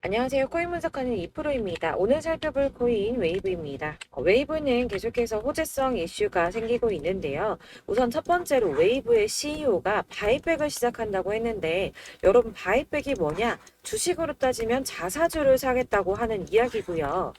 안녕하세요. 코인 분석하는 이프로입니다. 오늘 살펴볼 코인 웨이브입니다. 웨이브는 계속해서 호재성 이슈가 생기고 있는데요. 우선 첫 번째로 웨이브의 CEO가 바이백을 시작한다고 했는데 여러분 바이백이 뭐냐? 주식으로 따지면 자사주를 사겠다고 하는 이야기고요.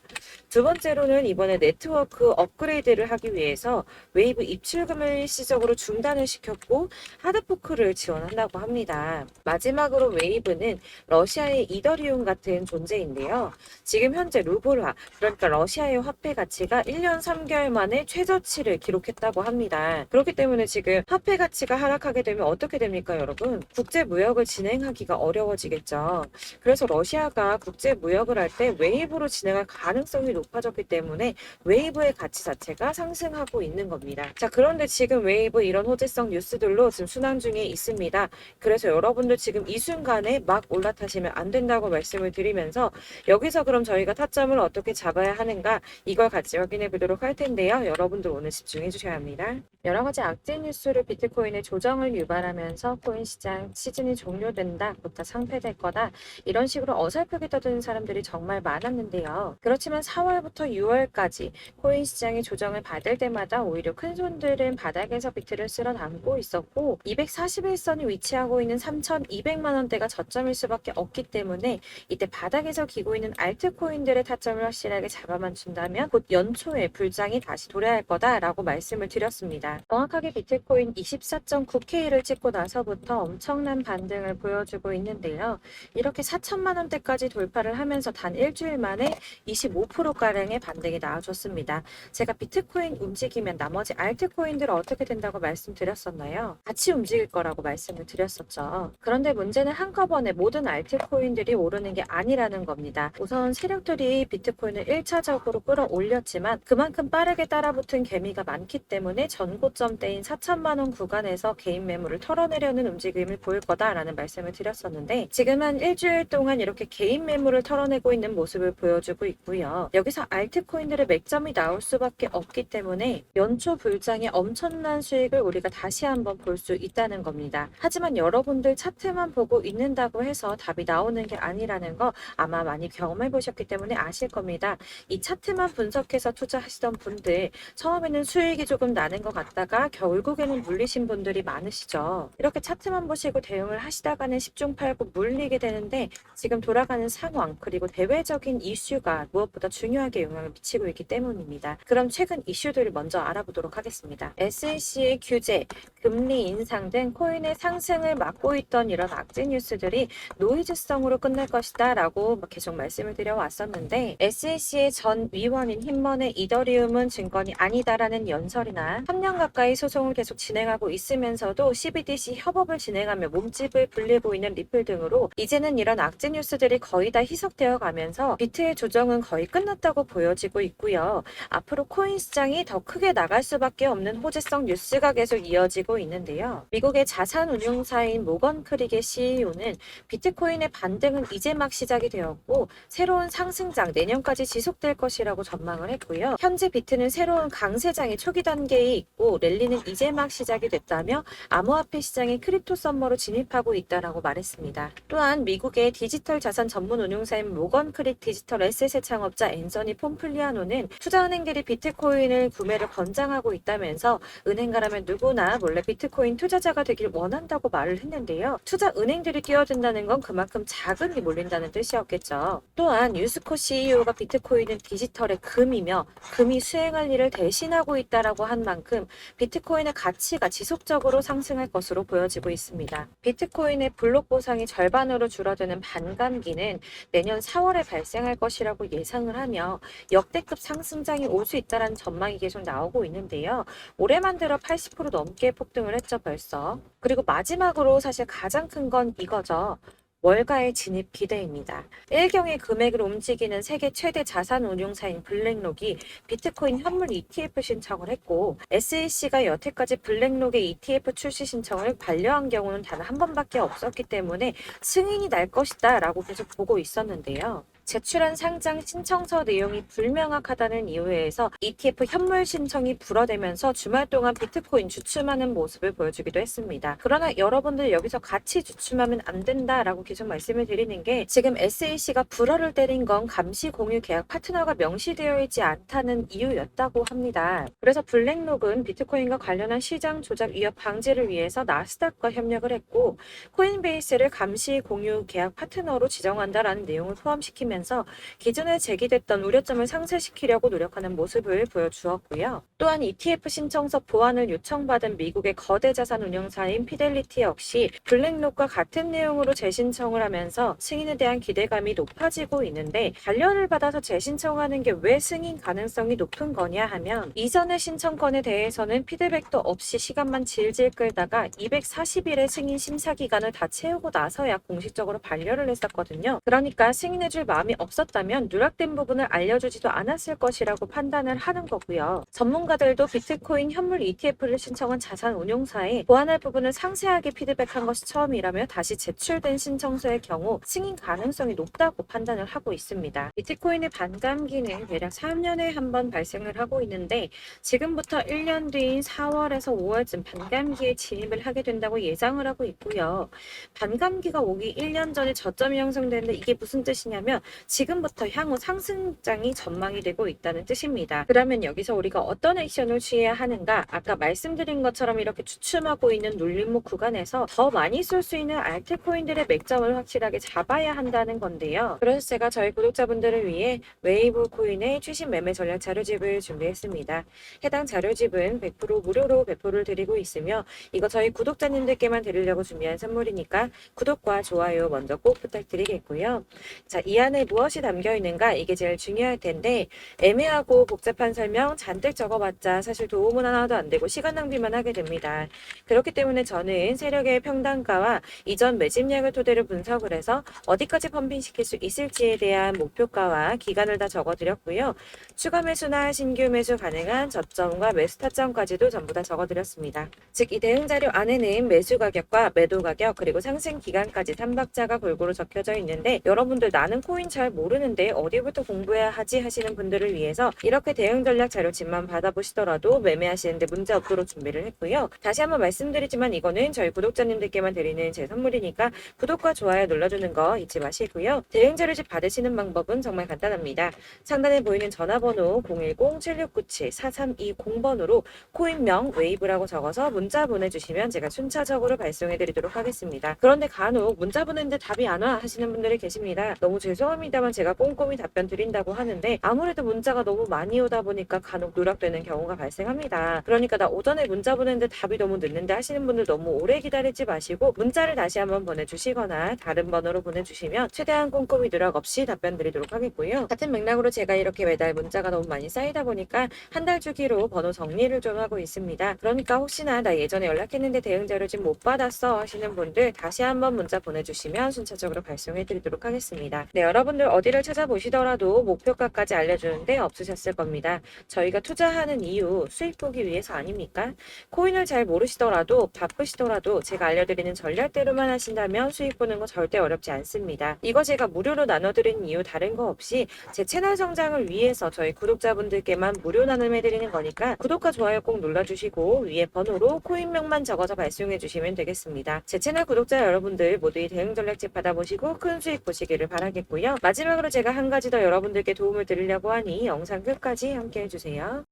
두 번째로는 이번에 네트워크 업그레이드를 하기 위해서 웨이브 입출금을 일시적으로 중단을 시켰고 하드포크를 지원한다고 합니다. 마지막으로 웨이브는 러시아의 이더리움 같은 존재인데요. 지금 현재 루블화, 그러니까 러시아의 화폐 가치가 1년 3개월 만에 최저치를 기록했다고 합니다. 그렇기 때문에 지금 화폐 가치가 하락하게 되면 어떻게 됩니까, 여러분? 국제 무역을 진행하기가 어려워지겠죠. 그래서 러시아가 국제 무역을 할 때 웨이브로 진행할 가능성이 높아졌기 때문에 웨이브의 가치 자체가 상승하고 있는 겁니다. 자, 그런데 지금 웨이브 이런 호재성 뉴스들로 지금 순항 중에 있습니다. 그래서 여러분들 지금 이 순간에 막 올라타시면 안 된다고 말씀을 드리면서 여기서 그럼 저희가 타점을 어떻게 잡아야 하는가 이걸 같이 확인해 보도록 할 텐데요. 여러분들 오늘 집중해 주셔야 합니다. 여러 가지 악재 뉴스로 비트코인의 조정을 유발하면서 코인 시장 시즌이 종료된다부터 상폐될 거다. 이런 식으로 어설프게 떠드는 사람들이 정말 많았는데요. 그렇지만 4월부터 6월까지 코인 시장이 조정을 받을 때마다 오히려 큰 손들은 바닥에서 비트를 쓸어 담고 있었고 241선이 위치하고 있는 3,200만 원대가 저점일 수밖에 없기 때문에 이때 바닥에서 기고 있는 알트코인들의 타점을 확실하게 잡아만 준다면 곧 연초에 불장이 다시 도래할 거다라고 말씀을 드렸습니다. 정확하게 비트코인 24.9K를 찍고 나서부터 엄청난 반등을 보여주고 있는데요. 이렇게 4천만 원대까지 돌파를 하면서 단 일주일 만에 25%가량의 반등이 나와줬습니다. 제가 비트코인 움직이면 나머지 알트코인들은 어떻게 된다고 말씀드렸었나요? 같이 움직일 거라고 말씀을 드렸었죠. 그런데 문제는 한꺼번에 모든 알트코인들이 오르는 게 아니라는 겁니다. 우선 세력들이 비트코인을 1차적으로 끌어올렸지만 그만큼 빠르게 따라붙은 개미가 많기 때문에 전고점대인 4천만 원 구간에서 개인 매물을 털어내려는 움직임을 보일 거다라는 말씀을 드렸었는데 지금은 일주일 동안 이렇게 개인 매물을 털어내고 있는 모습을 보여주고 있고요. 여기서 알트코인들의 맥점이 나올 수밖에 없기 때문에 연초 불장의 엄청난 수익을 우리가 다시 한번 볼 수 있다는 겁니다. 하지만 여러분들 차트만 보고 있는다고 해서 답이 나오는 게 아니라는 거 아마 많이 경험해 보셨기 때문에 아실 겁니다. 이 차트만 분석해서 투자하시던 분들 처음에는 수익이 조금 나는 것 같다가 결국에는 물리신 분들이 많으시죠. 이렇게 차트만 보시고 대응을 하시다가는 10중 8구 물리게 되는데 지금 돌아가는 상황 그리고 대외적인 이슈가 무엇보다 중요하게 영향을 미치고 있기 때문입니다. 그럼 최근 이슈들을 먼저 알아보도록 하겠습니다. SEC의 규제, 금리 인상 등 코인의 상승을 막고 있던 이런 악재 뉴스들이 노이즈성으로 끝날 것이다 라고 계속 말씀을 드려왔었는데 SEC의 전 위원인 힘먼의 이더리움은 증권이 아니다라는 연설이나 3년 가까이 소송을 계속 진행하고 있으면서도 CBDC 협업을 진행하며 몸집을 불리고 있는 리플 등으로 이제는 이런 악재 뉴스들이 거의 다 희석되어 가면서 비트의 조정은 거의 끝났다고 보여지고 있고요. 앞으로 코인 시장이 더 크게 나갈 수밖에 없는 호재성 뉴스가 계속 이어지고 있는데요. 미국의 자산 운용사인 모건 크릭의 CEO는 비트코인의 반등은 이제 막 시작이 되었고 새로운 상승장 내년까지 지속될 것이라고 전망을 했고요. 현재 비트는 새로운 강세장의 초기 단계에 있고 랠리는 이제 막 시작이 됐다며 암호화폐 시장의 크립토 썸머로 진입하고 있다라고 말했습니다. 또한 미국의 디지털 자산 전문 운용사인 모건 크릭 디지털 에셋의 창업자 앤서니 폼플리아노는 투자은행들이 비트코인을 구매를 권장하고 있다면서 은행가라면 누구나 몰래 비트코인 투자자가 되길 원한다고 말을 했는데요. 투자은행들이 뛰어든다는 건 그만큼 자금이 몰린다는 뜻이었겠죠. 또한 유스코 CEO가 비트코인은 디지털의 금이며 금이 수행할 일을 대신하고 있다라고 한 만큼 비트코인의 가치가 지속적으로 상승할 것으로 보여지고 있습니다. 비트코인의 블록 보상이 절반으로 줄어드는 반감기는 내년 4월에 발생할 것이라고 예상을 하며 역대급 상승장이 올 수 있다는 전망이 계속 나오고 있는데요. 올해만 들어 80% 넘게 폭등을 했죠, 벌써. 그리고 마지막으로 사실 가장 큰 건 이거죠. 월가의 진입 기대입니다. 일경의 금액을 움직이는 세계 최대 자산 운용사인 블랙록이 비트코인 현물 ETF 신청을 했고 SEC가 여태까지 블랙록의 ETF 출시 신청을 반려한 경우는 단 한 번밖에 없었기 때문에 승인이 날 것이다 라고 계속 보고 있었는데요. 제출한 상장 신청서 내용이 불명확하다는 이유에서 ETF 현물 신청이 불어대면서 주말 동안 비트코인 주춤하는 모습을 보여주기도 했습니다. 그러나 여러분들 여기서 같이 주춤하면 안 된다라고 계속 말씀을 드리는 게 지금 SEC가 불어를 때린 건 감시 공유 계약 파트너가 명시되어 있지 않다는 이유였다고 합니다. 그래서 블랙록은 비트코인과 관련한 시장 조작 위협 방지를 위해서 나스닥과 협력을 했고 코인베이스를 감시 공유 계약 파트너로 지정한다라는 내용을 포함시키면서 기존에 제기됐던 우려점을 상쇄시키려고 노력하는 모습을 보여주었고요. 또한 ETF 신청서 보완을 요청받은 미국의 거대 자산 운용사인 피델리티 역시 블랙록과 같은 내용으로 재신청을 하면서 승인에 대한 기대감이 높아지고 있는데 관련을 받아서 재신청하는 게 왜 승인 가능성이 높은 거냐 하면 이전의 신청건에 대해서는 피드백도 없이 시간만 질질 끌다가 240일의 승인 심사 기간을 다 채우고 나서야 공식적으로 반려를 했었거든요. 그러니까 승인해줄 마음이 없었다면 누락된 부분을 알려주지도 않았을 것이라고 판단을 하는 거고요. 전문가들도 비트코인 현물 ETF를 신청한 자산 운용사에 보완할 부분을 상세하게 피드백한 것이 처음이라며 다시 제출된 신청서의 경우 승인 가능성이 높다고 판단을 하고 있습니다. 비트코인의 반감기는 대략 3년에 한 번 발생을 하고 있는데 지금부터 1년 뒤인 4월에서 5월쯤 반감기에 진입을 하게 된다고 예상을 하고 있고요. 반감기가 오기 1년 전에 저점이 형성되는데 이게 무슨 뜻이냐면 지금부터 향후 상승장이 전망이 되고 있다는 뜻입니다. 그러면 여기서 우리가 어떤 액션을 취해야 하는가? 아까 말씀드린 것처럼 이렇게 주춤하고 있는 눌림목 구간에서 더 많이 쏠 수 있는 알트코인들의 맥점을 확실하게 잡아야 한다는 건데요. 그래서 제가 저희 구독자분들을 위해 웨이브 코인의 최신 매매 전략 자료집을 준비했습니다. 해당 자료집은 100% 무료로 배포를 드리고 있으며 이거 저희 구독자님들께만 드리려고 준비한 선물이니까 구독과 좋아요 먼저 꼭 부탁드리겠고요. 자, 이 안에 무엇이 담겨 있는가? 이게 제일 중요할 텐데 애매하고 복잡한 설명 잔뜩 적어봤자 사실 도움은 하나도 안 되고 시간 낭비만 하게 됩니다. 그렇기 때문에 저는 세력의 평단가와 이전 매집량을 토대로 분석을 해서 어디까지 펌핑시킬 수 있을지에 대한 목표가와 기간을 다 적어드렸고요. 추가 매수나 신규 매수 가능한 저점과 매수 타점까지도 전부 다 적어드렸습니다. 즉 이 대응 자료 안에는 매수 가격과 매도 가격 그리고 상승 기간까지 3박자가 골고루 적혀져 있는데 여러분들 나는 코인 잘 모르는데 어디부터 공부해야 하지 하시는 분들을 위해서 이렇게 대응 전략 자료집만 받아보시더라도 매매하시는데 문제 없도록 준비를 했고요. 다시 한번 말씀드리지만 이거는 저희 구독자님들께만 드리는 제 선물이니까 구독과 좋아요 눌러주는 거 잊지 마시고요. 대응 자료집 받으시는 방법은 정말 간단합니다. 상단에 보이는 전화번호 010-7697-4320번으로 코인명 웨이브라고 적어서 문자 보내주시면 제가 순차적으로 발송해드리도록 하겠습니다. 그런데 간혹 문자 보냈는데 답이 안 와 하시는 분들이 계십니다. 너무 죄송합니다만 제가 꼼꼼히 답변 드린다고 하는데 아무래도 문자가 너무 많이 오다 보니까 간혹 누락되는 경우가 발생합니다. 그러니까 나 오전에 문자 보냈는데 답이 너무 늦는데 하시는 분들 너무 오래 기다리지 마시고 문자를 다시 한번 보내주시거나 다른 번호로 보내주시면 최대한 꼼꼼히 누락 없이 답변 드리도록 하겠고요. 같은 맥락으로 제가 이렇게 매달 문자가 너무 많이 쌓이다 보니까 한 달 주기로 번호 정리를 좀 하고 있습니다. 그러니까 혹시나 나 예전에 연락했는데 대응 자료 지금 못 받았어 하시는 분들 다시 한번 문자 보내주시면 순차적으로 발송해 드리도록 하겠습니다. 네, 여러분들 어디를 찾아보시더라도 목표가까지 알려주는데 없으셨을 겁니다. 저희가 투자하는 이유 수익 보기 위해서 아닙니까? 코인을 잘 모르시더라도 바쁘시더라도 제가 알려드리는 전략대로만 하신다면 수익 보는 거 절대 어렵지 않습니다. 이거 제가 무료로 나눠드리는 이유 다른 거 없이 제 채널 성장을 위해서 저희 구독자분들께만 무료 나눔해드리는 거니까 구독과 좋아요 꼭 눌러주시고 위에 번호로 코인명만 적어서 발송해주시면 되겠습니다. 제 채널 구독자 여러분들 모두 이 대응 전략집 받아보시고 큰 수익 보시기를 바라겠고요. 마지막으로 제가 한 가지 더 여러분들께 도움을 드리려고 하니 영상 끝까지 함께 해주세요.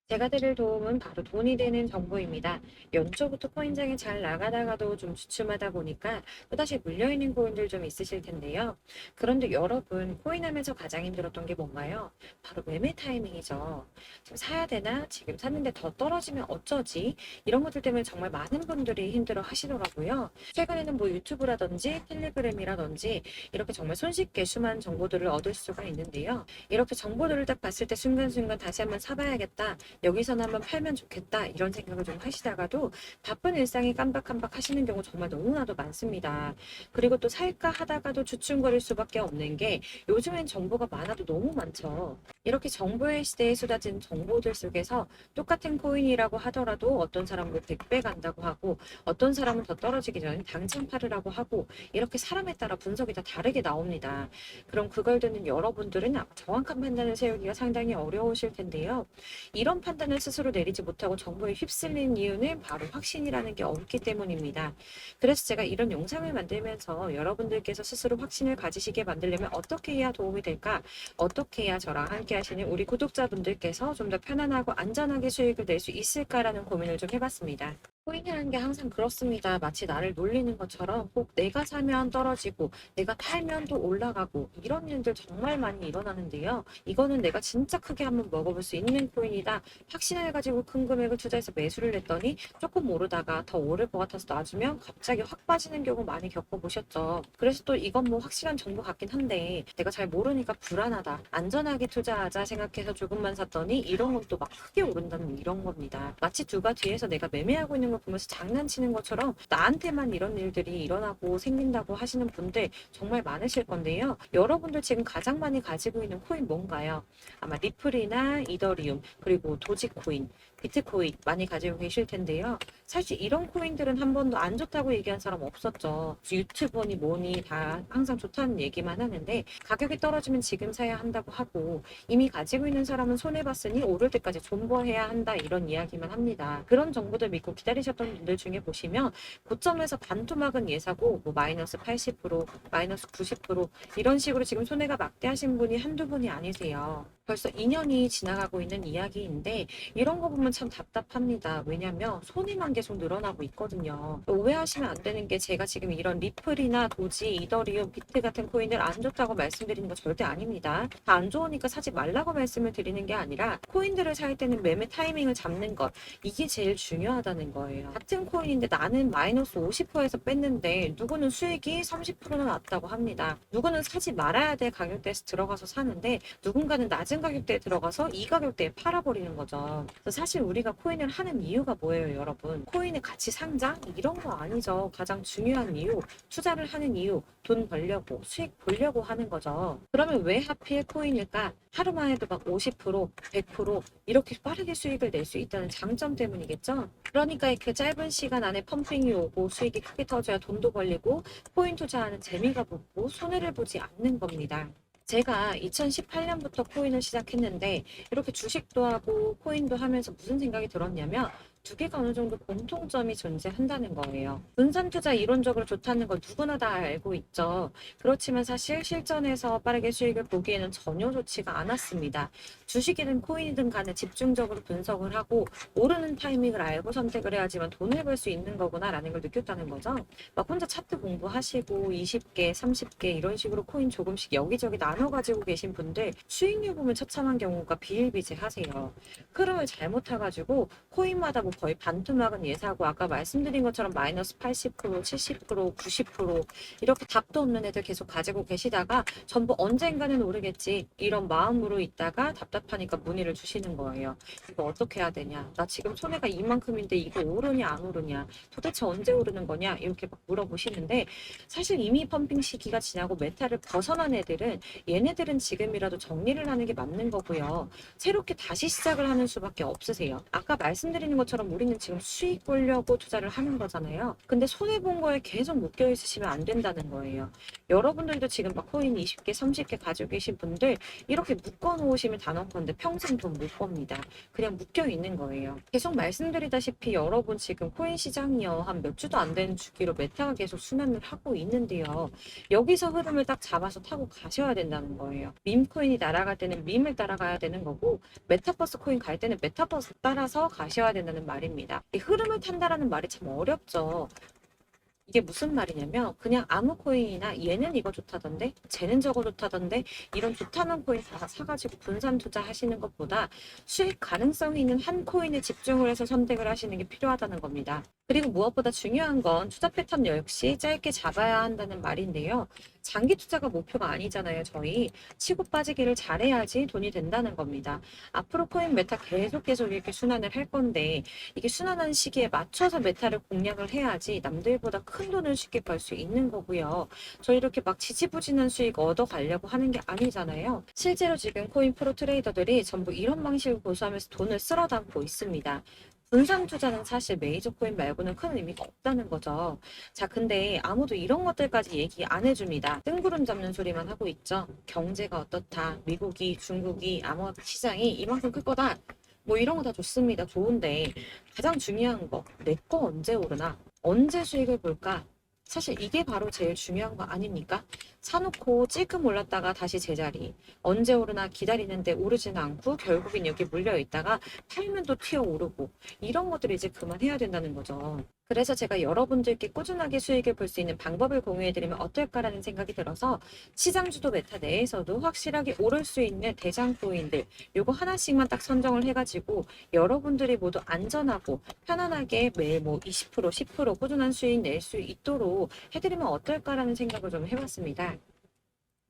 제가 드릴 도움은 바로 돈이 되는 정보입니다. 연초부터 코인장이 잘 나가다가도 좀 주춤하다 보니까 또다시 물려있는 코인들 좀 있으실 텐데요. 그런데 여러분 코인하면서 가장 힘들었던 게 뭔가요? 바로 매매 타이밍이죠. 지금 사야 되나? 지금 샀는데 더 떨어지면 어쩌지? 이런 것들 때문에 정말 많은 분들이 힘들어 하시더라고요. 최근에는 뭐 유튜브라든지 텔레그램이라든지 이렇게 정말 손쉽게 수많은 정보들을 얻을 수가 있는데요. 이렇게 정보들을 딱 봤을 때 순간순간 다시 한번 사봐야겠다. 여기서는 한번 팔면 좋겠다 이런 생각을 좀 하시다가도 바쁜 일상에 깜박깜박 하시는 경우 정말 너무나도 많습니다. 그리고 또 살까 하다가도 주춤거릴 수밖에 없는 게 요즘엔 정보가 많아도 너무 많죠. 이렇게 정보의 시대에 쏟아진 정보들 속에서 똑같은 코인이라고 하더라도 어떤 사람은 100배 간다고 하고 어떤 사람은 더 떨어지기 전에 당장 팔으라고 하고 이렇게 사람에 따라 분석이 다 다르게 나옵니다. 그럼 그걸 듣는 여러분들은 정확한 판단을 세우기가 상당히 어려우실 텐데요. 이런 판단을 스스로 내리지 못하고 정보에 휩쓸린 이유는 바로 확신이라는 게 없기 때문입니다. 그래서 제가 이런 영상을 만들면서 여러분들께서 스스로 확신을 가지시게 만들려면 어떻게 해야 도움이 될까? 어떻게 해야 저랑 함께 하시는 우리 구독자분들께서 좀 더 편안하고 안전하게 수익을 낼 수 있을까라는 고민을 좀 해봤습니다. 코인이라는 게 항상 그렇습니다. 마치 나를 놀리는 것처럼 꼭 내가 사면 떨어지고 내가 팔면 또 올라가고 이런 일들 정말 많이 일어나는데요. 이거는 내가 진짜 크게 한번 먹어볼 수 있는 코인이다. 확신을 가지고 큰 금액을 투자해서 매수를 했더니 조금 오르다가 더 오를 것 같아서 놔주면 갑자기 확 빠지는 경우 많이 겪어보셨죠. 그래서 또 이건 뭐 확실한 정보 같긴 한데 내가 잘 모르니까 불안하다. 안전하게 투자하자 생각해서 조금만 샀더니 이런 건 또 막 크게 오른다는 이런 겁니다. 마치 누가 뒤에서 내가 매매하고 있는 걸 보면서 장난치는 것처럼 나한테만 이런 일들이 일어나고 생긴다고 하시는 분들 정말 많으실 건데요. 여러분들 지금 가장 많이 가지고 있는 코인 뭔가요? 아마 리플이나 이더리움 그리고 도지코인 비트코인 많이 가지고 계실 텐데요. 사실 이런 코인들은 한 번도 안 좋다고 얘기한 사람 없었죠. 유튜버니 뭐니 다 항상 좋다는 얘기만 하는데 가격이 떨어지면 지금 사야 한다고 하고 이미 가지고 있는 사람은 손해봤으니 오를 때까지 존버해야 한다 이런 이야기만 합니다. 그런 정보들 믿고 기다리셨던 분들 중에 보시면 고점에서 반토막은 예사고 뭐 마이너스 80%, 마이너스 90% 이런 식으로 지금 손해가 막대하신 분이 한두 분이 아니세요. 벌써 2년이 지나가고 있는 이야기인데 이런 거 보면 참 답답합니다. 왜냐면 손해만 계속 늘어나고 있거든요. 오해하시면 안 되는 게 제가 지금 이런 리플이나 도지, 이더리움, 비트 같은 코인들 안 좋다고 말씀드리는 거 절대 아닙니다. 다 안 좋으니까 사지 말라고 말씀을 드리는 게 아니라 코인들을 살 때는 매매 타이밍을 잡는 것 이게 제일 중요하다는 거예요. 같은 코인인데 나는 마이너스 50%에서 뺐는데 누구는 수익이 30%나 났다고 합니다. 누구는 사지 말아야 될 가격대에서 들어가서 사는데 누군가는 낮은 가격대에 들어가서 이 가격대에 팔아버리는 거죠. 그래서 사실 우리가 코인을 하는 이유가 뭐예요, 여러분? 코인의 가치 상장? 이런 거 아니죠. 가장 중요한 이유, 투자를 하는 이유, 돈 벌려고, 수익 보려고 하는 거죠. 그러면 왜 하필 코인일까? 하루만 해도 막 50%, 100% 이렇게 빠르게 수익을 낼 수 있다는 장점 때문이겠죠? 그러니까 이렇게 짧은 시간 안에 펌핑이 오고 수익이 크게 터져야 돈도 벌리고 코인 투자하는 재미가 붙고 손해를 보지 않는 겁니다. 제가 2018년부터 코인을 시작했는데 이렇게 주식도 하고 코인도 하면서 무슨 생각이 들었냐면 두 개가 어느 정도 공통점이 존재한다는 거예요. 분산 투자 이론적으로 좋다는 걸 누구나 다 알고 있죠. 그렇지만 사실 실전에서 빠르게 수익을 보기에는 전혀 좋지가 않았습니다. 주식이든 코인이든 간에 집중적으로 분석을 하고 오르는 타이밍을 알고 선택을 해야지만 돈을 벌 수 있는 거구나라는 걸 느꼈다는 거죠. 막 혼자 차트 공부하시고 20개, 30개 이런 식으로 코인 조금씩 여기저기 나눠 가지고 계신 분들 수익률 보면 처참한 경우가 비일비재하세요. 흐름을 잘못 타가지고 코인마다 뭐 거의 반토막은 예사고 아까 말씀드린 것처럼 마이너스 80%, 70%, 90% 이렇게 답도 없는 애들 계속 가지고 계시다가 전부 언젠가는 오르겠지 이런 마음으로 있다가 답답하니까 문의를 주시는 거예요. 이거 어떻게 해야 되냐? 나 지금 손해가 이만큼인데 이거 오르냐 안 오르냐? 도대체 언제 오르는 거냐? 이렇게 막 물어보시는데 사실 이미 펌핑 시기가 지나고 메타를 벗어난 애들은 얘네들은 지금이라도 정리를 하는 게 맞는 거고요. 새롭게 다시 시작을 하는 수밖에 없으세요. 아까 말씀드리는 것처럼 우리는 지금 수익 보려고 투자를 하는 거잖아요. 근데 손해본 거에 계속 묶여 있으시면 안 된다는 거예요. 여러분들도 지금 막 코인 20개, 30개 가지고 계신 분들 이렇게 묶어 놓으시면 단언컨대 평생 돈 못 법니다. 그냥 묶여 있는 거예요. 계속 말씀드리다시피 여러분 지금 코인 시장이요. 한 몇 주도 안 되는 주기로 메타가 계속 순환을 하고 있는데요. 여기서 흐름을 딱 잡아서 타고 가셔야 된다는 거예요. 밈 코인이 날아갈 때는 밈을 따라가야 되는 거고 메타버스 코인 갈 때는 메타버스 따라서 가셔야 된다는 말입니다. 이 흐름을 탄다라는 말이 참 어렵죠. 이게 무슨 말이냐면 그냥 아무 코인이나 얘는 이거 좋다던데 쟤는 저거 좋다던데 이런 좋다는 코인 다 사가지고 분산 투자하시는 것보다 수익 가능성이 있는 한 코인에 집중을 해서 선택을 하시는 게 필요하다는 겁니다. 그리고 무엇보다 중요한 건 투자 패턴 역시 짧게 잡아야 한다는 말인데요. 장기 투자가 목표가 아니잖아요, 저희. 치고 빠지기를 잘해야지 돈이 된다는 겁니다. 앞으로 코인 메타 계속 이렇게 순환을 할 건데, 이게 순환하는 시기에 맞춰서 메타를 공략을 해야지 남들보다 큰 돈을 쉽게 벌 수 있는 거고요. 저 이렇게 막 지지부진한 수익 얻어가려고 하는 게 아니잖아요. 실제로 지금 코인 프로 트레이더들이 전부 이런 방식을 고수하면서 돈을 쓸어 담고 있습니다. 분산 투자는 사실 메이저 코인 말고는 큰 의미가 없다는 거죠. 자, 근데 아무도 이런 것들까지 얘기 안 해줍니다. 뜬구름 잡는 소리만 하고 있죠. 경제가 어떻다. 미국이, 중국이, 암호화폐 시장이 이만큼 클 거다. 뭐 이런 거 다 좋습니다. 좋은데 가장 중요한 거, 내 거 언제 오르나? 언제 수익을 볼까? 사실 이게 바로 제일 중요한 거 아닙니까? 사놓고 찔끔 올랐다가 다시 제자리. 언제 오르나 기다리는데 오르지는 않고 결국엔 여기 물려 있다가 팔면 또 튀어 오르고. 이런 것들을 이제 그만해야 된다는 거죠. 그래서 제가 여러분들께 꾸준하게 수익을 볼 수 있는 방법을 공유해드리면 어떨까라는 생각이 들어서 시장주도 메타 내에서도 확실하게 오를 수 있는 대장 코인들 요거 하나씩만 딱 선정을 해가지고 여러분들이 모두 안전하고 편안하게 매일 뭐 20%, 10% 꾸준한 수익 낼 수 있도록 해드리면 어떨까라는 생각을 좀 해봤습니다.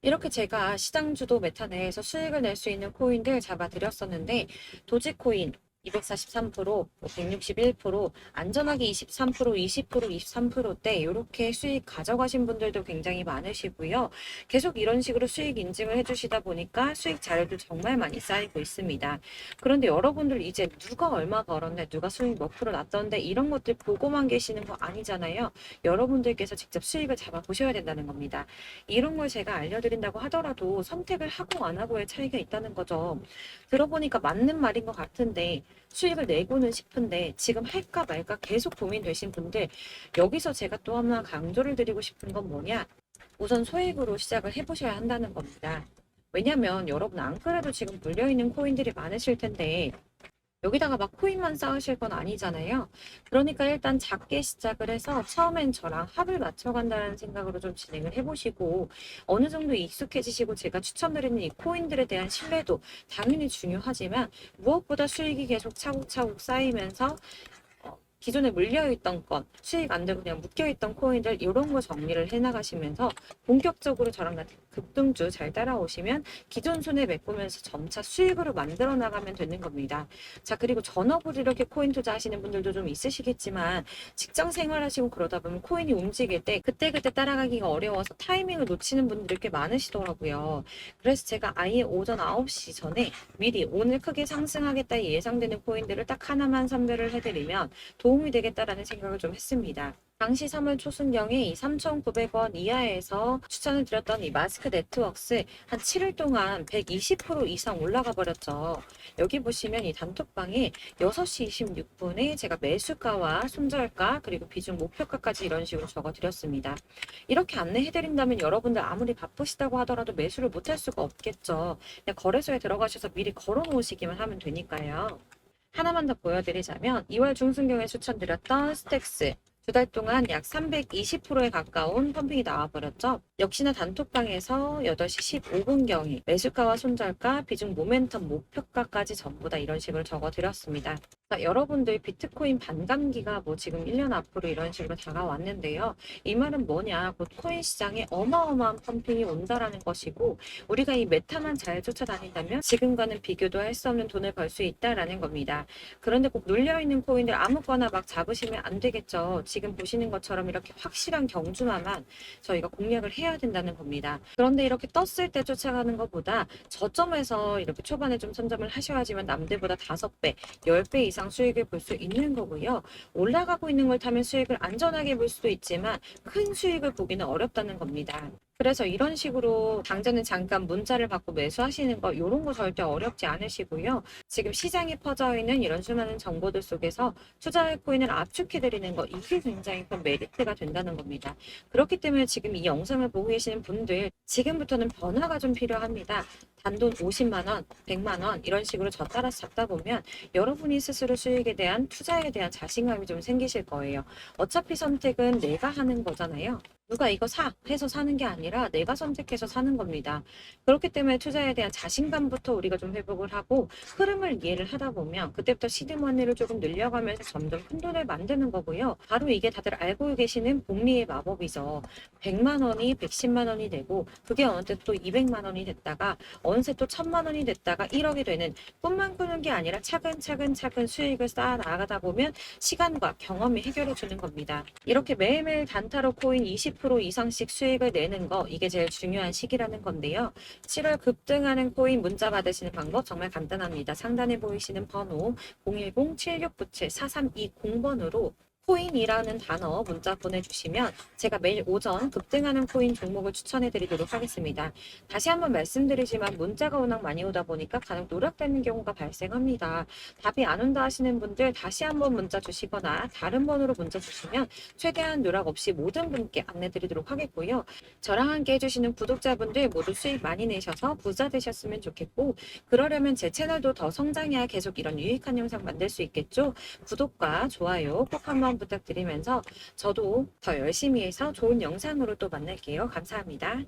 이렇게 제가 시장주도 메타 내에서 수익을 낼 수 있는 코인들 잡아드렸었는데 도지코인 243%, 161%, 안전하게 23%, 20%, 23%대 이렇게 수익 가져가신 분들도 굉장히 많으시고요. 계속 이런 식으로 수익 인증을 해주시다 보니까 수익 자료도 정말 많이 쌓이고 있습니다. 그런데 여러분들 이제 누가 얼마 벌었네, 누가 수익 몇 프로 났던데 이런 것들 보고만 계시는 거 아니잖아요. 여러분들께서 직접 수익을 잡아보셔야 된다는 겁니다. 이런 걸 제가 알려드린다고 하더라도 선택을 하고 안 하고의 차이가 있다는 거죠. 들어보니까 맞는 말인 것 같은데 수익을 내고는 싶은데 지금 할까 말까 계속 고민되신 분들 여기서 제가 또 하나 강조를 드리고 싶은 건 뭐냐? 우선 소액으로 시작을 해보셔야 한다는 겁니다. 왜냐면 여러분 안 그래도 지금 물려있는 코인들이 많으실 텐데 여기다가 막 코인만 쌓으실 건 아니잖아요. 그러니까 일단 작게 시작을 해서 처음엔 저랑 합을 맞춰간다는 생각으로 좀 진행을 해보시고 어느 정도 익숙해지시고 제가 추천드리는 이 코인들에 대한 신뢰도 당연히 중요하지만 무엇보다 수익이 계속 차곡차곡 쌓이면서 기존에 물려있던 건, 수익 안 되고 그냥 묶여있던 코인들 이런 거 정리를 해나가시면서 본격적으로 저랑 같은 급등주 잘 따라오시면 기존 손해 메꾸면서 점차 수익으로 만들어 나가면 되는 겁니다. 자, 그리고 전업으로 이렇게 코인 투자하시는 분들도 좀 있으시겠지만 직장 생활하시고 그러다 보면 코인이 움직일 때 그때그때 따라가기가 어려워서 타이밍을 놓치는 분들이 꽤 많으시더라고요. 그래서 제가 아예 오전 9시 전에 미리 오늘 크게 상승하겠다 예상되는 코인들을 딱 하나만 선별을 해드리면 도움이 되겠다라는 생각을 좀 했습니다. 당시 3월 초순경에 이 3,900원 이하에서 추천을 드렸던 이 마스크 네트워크스 한 7일 동안 120% 이상 올라가 버렸죠. 여기 보시면 이 단톡방에 6시 26분에 제가 매수가와 손절가 그리고 비중 목표가까지 이런 식으로 적어 드렸습니다. 이렇게 안내해 드린다면 여러분들 아무리 바쁘시다고 하더라도 매수를 못할 수가 없겠죠. 그냥 거래소에 들어가셔서 미리 걸어 놓으시기만 하면 되니까요. 하나만 더 보여드리자면 2월 중순경에 추천드렸던 스택스 2달 동안 약 320%에 가까운 펌핑이 나와버렸죠. 역시나 단톡방에서 8시 15분경에 매수가와 손절가, 비중 모멘텀 목표가까지 전부 다 이런 식으로 적어드렸습니다. 여러분들 비트코인 반감기가 뭐 지금 1년 앞으로 이런 식으로 다가왔는데요. 이 말은 뭐냐? 곧 코인 시장에 어마어마한 펌핑이 온다라는 것이고 우리가 이 메타만 잘 쫓아다닌다면 지금과는 비교도 할 수 없는 돈을 벌 수 있다라는 겁니다. 그런데 꼭 눌려있는 코인들 아무거나 막 잡으시면 안 되겠죠. 지금 보시는 것처럼 이렇게 확실한 경주만만 저희가 공략을 해야 된다는 겁니다. 그런데 이렇게 떴을 때 쫓아가는 것보다 저점에서 이렇게 초반에 좀 선점을 하셔야지만 남들보다 5배, 10배 이상 수익을 볼 수 있는 거고요. 올라가고 있는 걸 타면 수익을 안전하게 볼 수도 있지만 큰 수익을 보기는 어렵다는 겁니다. 그래서 이런 식으로 당장은 잠깐 문자를 받고 매수하시는 거 이런 거 절대 어렵지 않으시고요. 지금 시장에 퍼져 있는 이런 수많은 정보들 속에서 투자할 코인을 압축해드리는 거 이게 굉장히 큰 메리트가 된다는 겁니다. 그렇기 때문에 지금 이 영상을 보고 계시는 분들 지금부터는 변화가 좀 필요합니다. 단돈 50만 원, 100만 원 이런 식으로 저 따라서 잡다 보면 여러분이 스스로 수익에 대한 투자에 대한 자신감이 좀 생기실 거예요. 어차피 선택은 내가 하는 거잖아요. 누가 이거 사 해서 사는 게 아니라 내가 선택해서 사는 겁니다. 그렇기 때문에 투자에 대한 자신감부터 우리가 좀 회복을 하고 흐름을 이해를 하다 보면 그때부터 시드머니를 조금 늘려가면서 점점 큰 돈을 만드는 거고요. 바로 이게 다들 알고 계시는 복리의 마법이죠. 100만 원이 110만 원이 되고 그게 어느새 또 200만 원이 됐다가 어느새 또 1000만 원이 됐다가 1억이 되는 꿈만 꾸는 게 아니라 차근차근 수익을 쌓아 나가다 보면 시간과 경험이 해결해 주는 겁니다. 이렇게 매일매일 단타로 코인 20% 이상씩 수익을 내는 거 이게 제일 중요한 시기라는 건데요. 7월 급등하는 코인 문자 받으시는 방법 정말 간단합니다. 상단에 보이시는 번호 010-7697-4320번으로 코인이라는 단어 문자 보내주시면 제가 매일 오전 급등하는 코인 종목을 추천해 드리도록 하겠습니다. 다시 한번 말씀드리지만 문자가 워낙 많이 오다 보니까 간혹 누락되는 경우가 발생합니다. 답이 안 온다 하시는 분들 다시 한번 문자 주시거나 다른 번호로 문자 주시면 최대한 누락 없이 모든 분께 안내 드리도록 하겠고요. 저랑 함께 해주시는 구독자분들 모두 수익 많이 내셔서 부자 되셨으면 좋겠고 그러려면 제 채널도 더 성장해야 계속 이런 유익한 영상 만들 수 있겠죠. 구독과 좋아요 꼭 한번 부탁드리면서 저도 더 열심히 해서 좋은 영상으로 또 만날게요. 감사합니다.